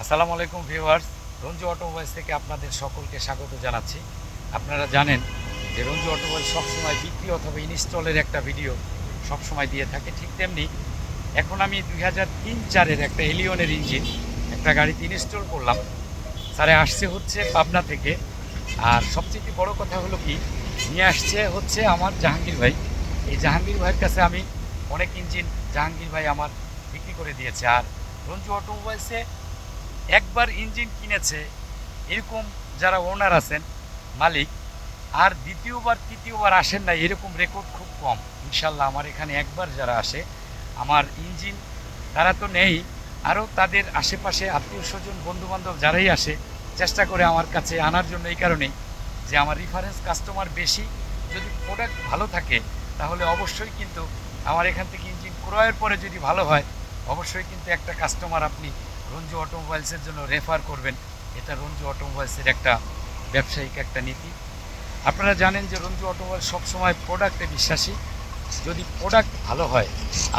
আসসালামু আলাইকুম viewers, Ranju automobiles থেকে আপনাদের সকলকে স্বাগত জানাচ্ছি। আপনারা জানেন যে রঞ্জু অটোমোবাইলস সবসময় বিক্রি অথবা ইনস্টলের একটা ভিডিও সবসময় দিয়ে থাকে। ঠিক তেমনি এখন আমি 2003-04-এর একটা এলিয়নের ইঞ্জিন একটা গাড়িতে ইনস্টল করলাম। স্যারে আসছে হচ্ছে পাবনা থেকে। আর সবচেয়ে বড় কথা হলো কি, নিয়ে আসছে হচ্ছে আমার জাহাঙ্গীর ভাই। এই জাহাঙ্গীর ভাইয়ের কাছে আমি অনেক ইঞ্জিন জাহাঙ্গীর ভাই আমার বিক্রি করে দিয়েছে। আর রঞ্জু অটোমোবাইলসে একবার ইঞ্জিন কিনেছে এরকম যারা ওনার আছেন, মালিক, আর দ্বিতীয়বার তৃতীয়বার আসেন না এরকম রেকর্ড খুব কম। ইনশাল্লাহ আমার এখানে একবার যারা আসে আমার ইঞ্জিন, তারা তো নেই, আরও তাদের আশেপাশে আত্মীয় স্বজন বন্ধুবান্ধব যারাই আসে চেষ্টা করে আমার কাছে আনার জন্য, এই কারণেই যে আমার রেফারেন্স কাস্টমার বেশি। যদি প্রোডাক্ট ভালো থাকে তাহলে অবশ্যই কিন্তু আমার এখান থেকে ইঞ্জিন ক্রয়ের পরে যদি ভালো হয় অবশ্যই কিন্তু একটা কাস্টমার আপনি রঞ্জু অটোমোবাইলসের জন্য রেফার করবেন। এটা রঞ্জু অটোমোবাইলসের একটা ব্যবসায়িক একটা নীতি। আপনারা জানেন যে রঞ্জু অটোমোবাইল সবসময় প্রোডাক্টে বিশ্বাসী। যদি প্রোডাক্ট ভালো হয়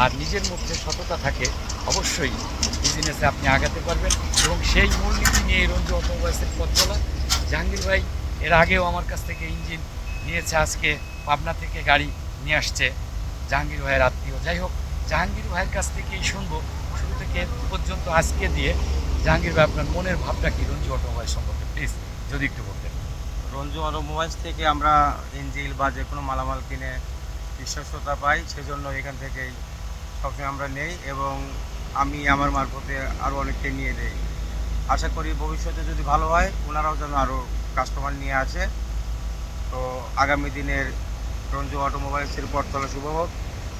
আর নিজের মধ্যে সততা থাকে অবশ্যই বিজনেসে আপনি আগাতে পারবেন, এবং সেই মূলনীতি নিয়ে রঞ্জু অটোমোবাইলসের পথ চলা। জাহাঙ্গীর ভাই এর আগেও আমার কাছ থেকে ইঞ্জিন নিয়েছে, আজকে পাবনা থেকে গাড়ি নিয়ে আসছে জাহাঙ্গীর ভাইয়ের আত্মীয়। যাই হোক, জাহাঙ্গীর ভাইয়ের কাছ থেকেই শুনবো শুরু থেকে পর্যন্ত আজকে দিয়ে। জাহাঙ্গীর ভাই, আপনার মনের ভাবটা কি রঞ্জু অটোমোবাইল সম্পর্কে প্লিজ যদি একটু বলতেন। রঞ্জু অটোমোবাইলস থেকে আমরা ইঞ্জিন বা যে কোনো মালামাল কিনে বিশ্বস্ততা পাই, সেজন্য এখান থেকেই সবসময় আমরা নেই, এবং আমি আমার মারফতে আরও অনেককে নিয়ে দেই। আশা করি ভবিষ্যতে যদি ভালো হয় ওনারাও যেন আরও কাস্টমার নিয়ে আসে। তো আগামী দিনের রঞ্জু অটোমোবাইলসের পথ চলা শুভ হোক।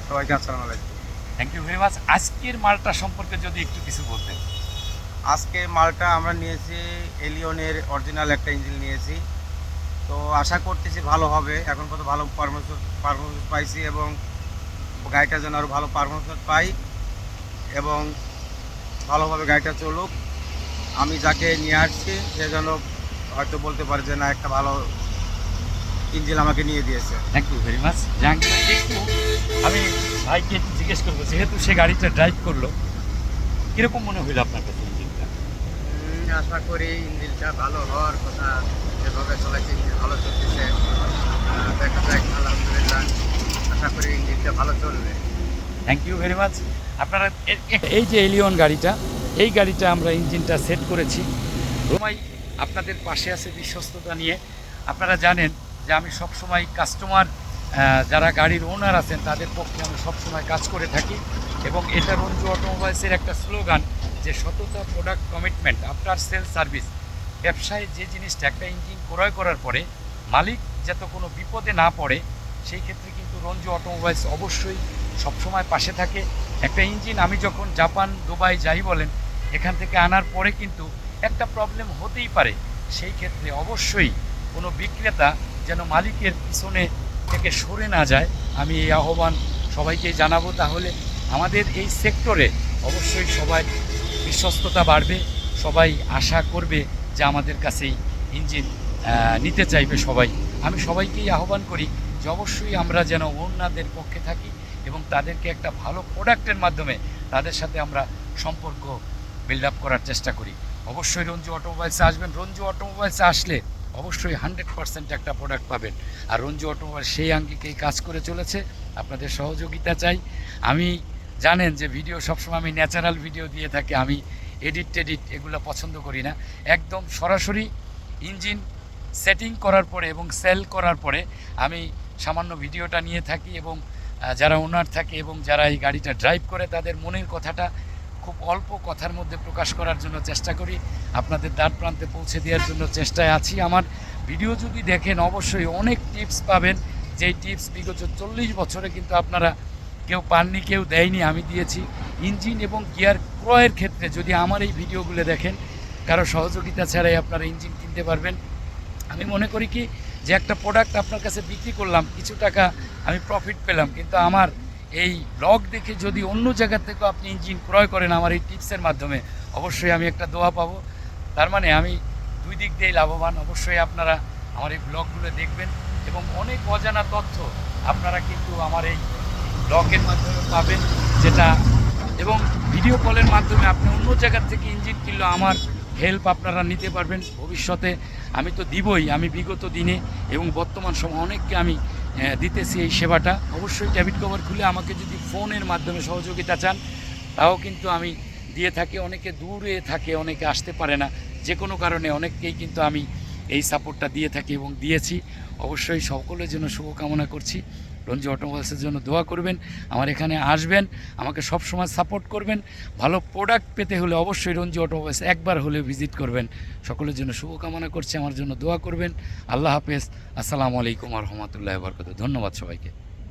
সবাইকে আসসালামু আলাইকুম। Thank you very much. আজকের মালটা সম্পর্কে যদি একটু কিছু বলতেন। আজকে মালটা আমরা নিয়েছি এলিয়নের অরিজিনাল একটা ইঞ্জিন নিয়েছি। তো আশা করতেছি ভালো হবে। এখন কত ভালো পারফরমেন্স পাইছি, এবং গাড়িটা যেন আরও ভালো পারফরমেন্স পাই এবং ভালোভাবে গাড়িটা চলুক। আমি যাকে নিয়ে আসছি সে যেন হয়তো বলতে পারে যে না, একটা ভালো ইঞ্জিন আমাকে নিয়ে দিয়েছে। Thank you very much Jahangir ভাই। একটু আমি ভাইকে একটু জিজ্ঞেস করবো, যেহেতু সে গাড়িটা ড্রাইভ করলো, কীরকম মনে হইলো আপনার কাছে ইঞ্জিনটা? আশা করি ইঞ্জিনটা ভালো হওয়ার কথা। যেভাবে চলেছে ইঞ্জিন ভালো চলতেছে, দেখা যাক আলহামদুলিল্লাহ। আশা করি ইঞ্জিনটা ভালো চলবে। Thank you very much. আপনারা এই যে এলিয়ন গাড়িটা, এই গাড়িটা আমরা ইঞ্জিনটা সেট করেছি রোমাই আপনাদের পাশে আছে বিশ্বস্ততা নিয়ে। আপনারা জানেন যে আমি সবসময় কাস্টমার, যারা গাড়ির ওনার আছেন তাদের পক্ষে আমি সবসময় কাজ করে থাকি, এবং এটা রঞ্জু অটোমোবাইলসের একটা স্লোগান যে সততা, product, commitment, after sale service. ব্যবসায় যে জিনিসটা, একটা ইঞ্জিন ক্রয় করার পরে মালিক যাতে কোনো বিপদে না পড়ে, সেই ক্ষেত্রে কিন্তু রঞ্জু অটোমোবাইলস অবশ্যই সবসময় পাশে থাকে। একটা ইঞ্জিন আমি যখন জাপান, দুবাই যাই বলেন, এখান থেকে আনার পরে কিন্তু একটা প্রবলেম হতেই পারে। সেই ক্ষেত্রে অবশ্যই কোনো বিক্রেতা যেন মালিকের পিছনে থেকে সরে না যায়, আমি এই আহ্বান সবাইকে জানাবো। তাহলে আমাদের এই সেক্টরে অবশ্যই সবাই বিশ্বস্ততা বাড়বে, সবাই আশা করবে যে আমাদের কাছেই ইঞ্জিন নিতে চাইবে সবাই। আমি সবাইকেই আহ্বান করি যে অবশ্যই আমরা যেন ওনাদের পক্ষে থাকি এবং তাদেরকে একটা ভালো প্রোডাক্টের মাধ্যমে তাদের সাথে আমরা সম্পর্ক বিল্ড আপ করার চেষ্টা করি। অবশ্যই রঞ্জু অটোমোবাইলসে আসবেন। রঞ্জু অটোমোবাইলসে আসলে অবশ্যই 100% একটা প্রোডাক্ট পাবেন। আর রঞ্জু অটোমোবাইল সেই আঙ্গিকেই কাজ করে চলেছে। আপনাদের সহযোগিতা চাই। আমি জানেন যে ভিডিও সবসময় আমি ন্যাচারাল ভিডিও দিয়ে থাকি, আমি এডিট এগুলো পছন্দ করি না। একদম সরাসরি ইঞ্জিন সেটিং করার পরে এবং সেল করার পরে আমি সামান্য ভিডিওটা নিয়ে থাকি, এবং যারা ওনার থাকে এবং যারা এই গাড়িটা ড্রাইভ করে তাদের মনের কথাটা খুব অল্প কথার মধ্যে প্রকাশ করার জন্য চেষ্টা করি, আপনাদের দ্বার প্রান্তে পৌঁছে দেওয়ার জন্য চেষ্টায় আছি। আমার ভিডিও যদি দেখেন অবশ্যই অনেক টিপস পাবেন, যেই টিপস বিগত 40 বছরে কিন্তু আপনারা কেউ পাননি, কেউ দেয়নি, আমি দিয়েছি। ইঞ্জিন এবং গিয়ার ক্রয়ের ক্ষেত্রে যদি আমার এই ভিডিওগুলো দেখেন, কারো সহযোগিতা ছাড়াই আপনারা ইঞ্জিন কিনতে পারবেন। আমি মনে করি কি যে একটা প্রোডাক্ট আপনার কাছে বিক্রি করলাম, কিছু টাকা আমি প্রফিট পেলাম, কিন্তু আমার এই ব্লগ দেখে যদি অন্য জায়গা থেকেও আপনি ইঞ্জিন ক্রয় করেন আমার এই টিপসের মাধ্যমে, অবশ্যই আমি একটা দোয়া পাবো। তার মানে আমি দুই দিক দিয়েই লাভবান। অবশ্যই আপনারা আমার এই ব্লগগুলো দেখবেন, এবং অনেক অজানা তথ্য আপনারা কিন্তু আমার এই ব্লগের মাধ্যমে পাবেন, যেটা এবং ভিডিও কলের মাধ্যমে আপনি অন্য জায়গার থেকে ইঞ্জিন কিনলেও আমার হেল্প আপনারা নিতে পারবেন ভবিষ্যতে। আমি তো দিবই, আমি বিগত দিনে এবং বর্তমান সময় অনেককে আমি দিতেছি এই সেবাটা। অবশ্যই ডেবিট কভার খুলে আমাকে যদি ফোনের মাধ্যমে সহযোগিতা চান তাও কিন্তু আমি দিয়ে থাকি। অনেকে দূরে থাকে, অনেকে আসতে পারে না, যে কোনো কারণে অনেককেই কিন্তু আমি এই সাপোর্টটা দিয়ে থাকি এবং দিয়েছি। অবশ্যই সকলের জন্য শুভকামনা করছি। রঞ্জি অটোমোবাইলসের জন্য দোয়া করবেন, আমার এখানে আসবেন, আমাকে সবসময় সাপোর্ট করবেন। ভালো প্রোডাক্ট পেতে হলে অবশ্যই রঞ্জি অটোমোবাইলস একবার হলেও ভিজিট করবেন। সকলের জন্য শুভকামনা করছি, আমার জন্য দোয়া করবেন। আল্লাহ হাফেজ। আসসালামু আলাইকুম ওয়া রাহমাতুল্লাহি ওয়া বারাকাতুহু। ধন্যবাদ সবাইকে।